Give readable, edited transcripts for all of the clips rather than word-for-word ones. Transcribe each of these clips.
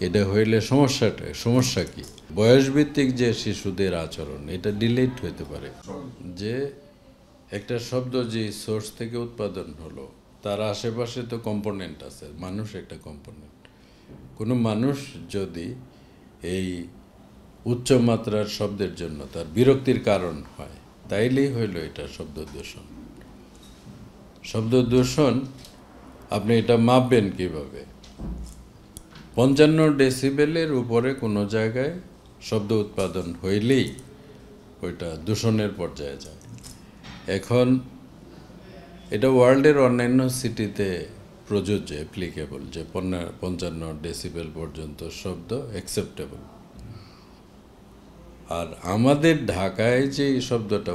এটা হইলে সমস্যা কি? বয়সভিত্তিক যে শিশুদের আচরণ এটা ডিলেট হতে পারে। যে একটা শব্দ যে সোর্স থেকে উৎপাদন হলো তার আশেপাশে তো কম্পোনেন্ট আছে, মানুষ একটা কম্পোনেন্ট। কোনো মানুষ যদি এই উচ্চমাত্রার শব্দের জন্য তার বিরক্তির কারণ হয়, তাইলেই হইল এটা শব্দ দূষণ। শব্দ দূষণ আপনি এটা মাপবেন কিভাবে? 55 ডেসিবেলের উপরে কোনো জায়গায় শব্দ উৎপাদন হইলেই ওইটা দূষণের পর্যায়ে যায়। এখন এটা ওয়ার্ল্ডের অন্যান্য সিটিতে প্রযোজ্য, অ্যাপ্লিকেবল, যে 55 ডেসিবেল পর্যন্ত শব্দ অ্যাকসেপ্টেবল। আর আমাদের ঢাকায় যে শব্দটা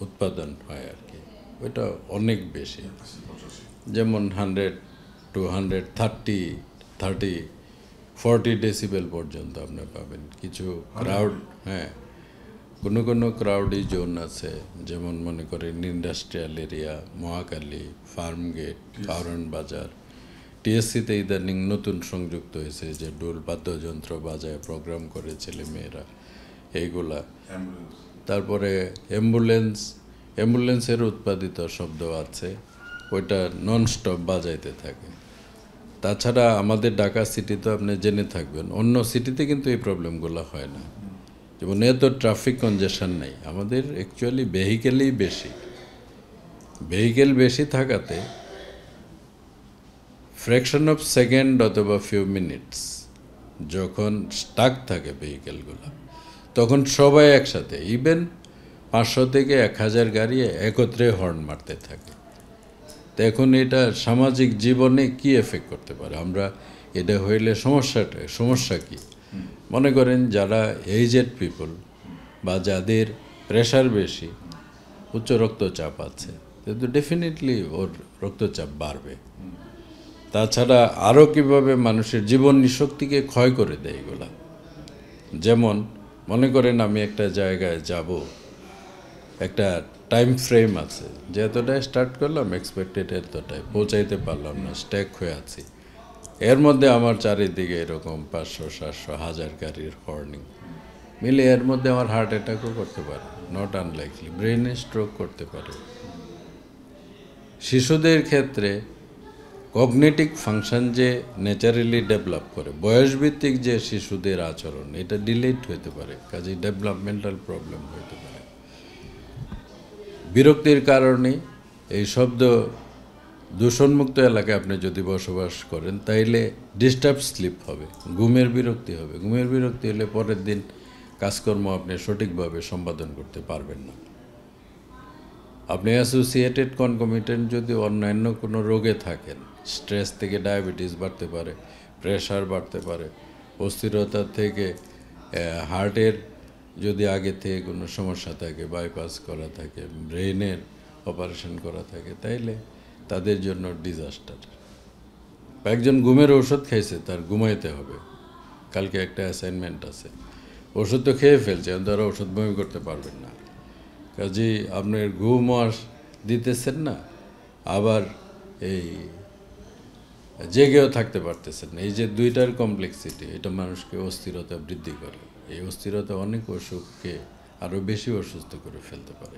উৎপাদন হয় আর কি, ওইটা অনেক বেশি। যেমন 100 to 130, 40 ডেসিবেল পর্যন্ত আপনি পাবেন। কিছু ক্রাউড, হ্যাঁ, কোনো ক্রাউডি জোন আছে, যেমন মনে করেন ইন্ডাস্ট্রিয়াল এরিয়া, মহাকালী, ফার্মগেট, কারণ বাজার। টিএসসিতে ইদানিং নতুন সংযুক্ত হয়েছে যে ডোল বাদ্যযন্ত্র বাজায় প্রোগ্রাম করে ছেলে মেয়েরা, এইগুলা। তারপরে অ্যাম্বুলেন্সের উৎপাদিত শব্দ আছে, ওইটা ননস্টপ বাজাইতে থাকে। তাছাড়া আমাদের ঢাকা সিটিতে আপনি জেনে থাকবেন, অন্য সিটিতে কিন্তু এই প্রবলেমগুলো হয় না। যেমন এত ট্রাফিক কনজেশন নেই, আমাদের অ্যাকচুয়ালি ভেহিকেল বেশি থাকাতে ফ্র্যাকশন অফ সেকেন্ড অথবা ফিউ মিনিটস যখন স্টাক থাকে ভেহিকেলগুলো, তখন সবাই একসাথে, ইভেন 500 থেকে 1000 গাড়ি একত্রে হর্ন মারতে থাকে। তো এখন এটা সামাজিক জীবনে কি এফেক্ট করতে পারে? আমরা এটা হইলে সমস্যা কি? মনে করেন যারা এইজেড পিপল বা যাদের প্রেশার বেশি, উচ্চ রক্তচাপ আছে, কিন্তু ডেফিনেটলি ওর রক্তচাপ বাড়বে। তাছাড়া আরও কীভাবে মানুষের জীবন শক্তিকে ক্ষয় করে দেয় এগুলা। যেমন মনে করেন আমি একটা জায়গায় যাব, একটা টাইম ফ্রেম আছে যে এতটায় স্টার্ট করলাম, এক্সপেক্টেড এতটায় পৌঁছাইতে পারলাম না, স্ট্যাক হয়ে আছি। এর মধ্যে আমার চারিদিকে এরকম 500, 700, 1000 গাড়ির হর্নিং মিলে, এর মধ্যে আমার হার্ট অ্যাটাকও করতে পারে, নট আনলাইকলি, ব্রেনে স্ট্রোক করতে পারে। শিশুদের ক্ষেত্রে কগনিটিভ ফাংশন যে ন্যাচারালি ডেভেলপ করে, বয়সভিত্তিক যে শিশুদের আচরণ এটা ডিলেট হতে পারে, কাজে ডেভেলপমেন্টাল প্রবলেম হতে পারে। বিরক্তির কারণে এই শব্দ দূষণমুক্ত এলাকায় আপনি যদি বসবাস করেন, তাইলে ডিস্টার্ব স্লিপ হবে, ঘুমের বিরক্তি হবে। ঘুমের বিরক্তি হলে পরের দিন কাজকর্ম আপনি সঠিকভাবে সম্পাদন করতে পারবেন না। আপনি অ্যাসোসিয়েটেড কনকমিটেন্ট যদি অন্যান্য কোনো রোগে থাকেন, স্ট্রেস থেকে ডায়াবেটিস বাড়তে পারে, প্রেশার বাড়তে পারে, অস্থিরতা থেকে হার্টের যদি আগে থেকে কোনো সমস্যা থাকে, বাইপাস করা থাকে, ব্রেনের অপারেশন করা থাকে, তাইলে তাদের জন্য ডিজাস্টার। একজন ঘুমের ঔষধ খাইছে, তার ঘুমাইতে হবে, কালকে একটা অ্যাসাইনমেন্ট আছে, ওষুধ তো খেয়ে ফেলছে, তারা ওষুধ বমি করতে পারবেন না। কাজেই আপনার ঘুমও দিতেছেন না, আবার এই জেগেও থাকতে পারতেছেন না। এই যে দুইটার কমপ্লেক্সিটি, এটা মানুষকে অস্থিরতা বৃদ্ধি করে। এই অস্থিরতা অনেক অসুখকে আরও বেশি অসুস্থ করে ফেলতে পারে।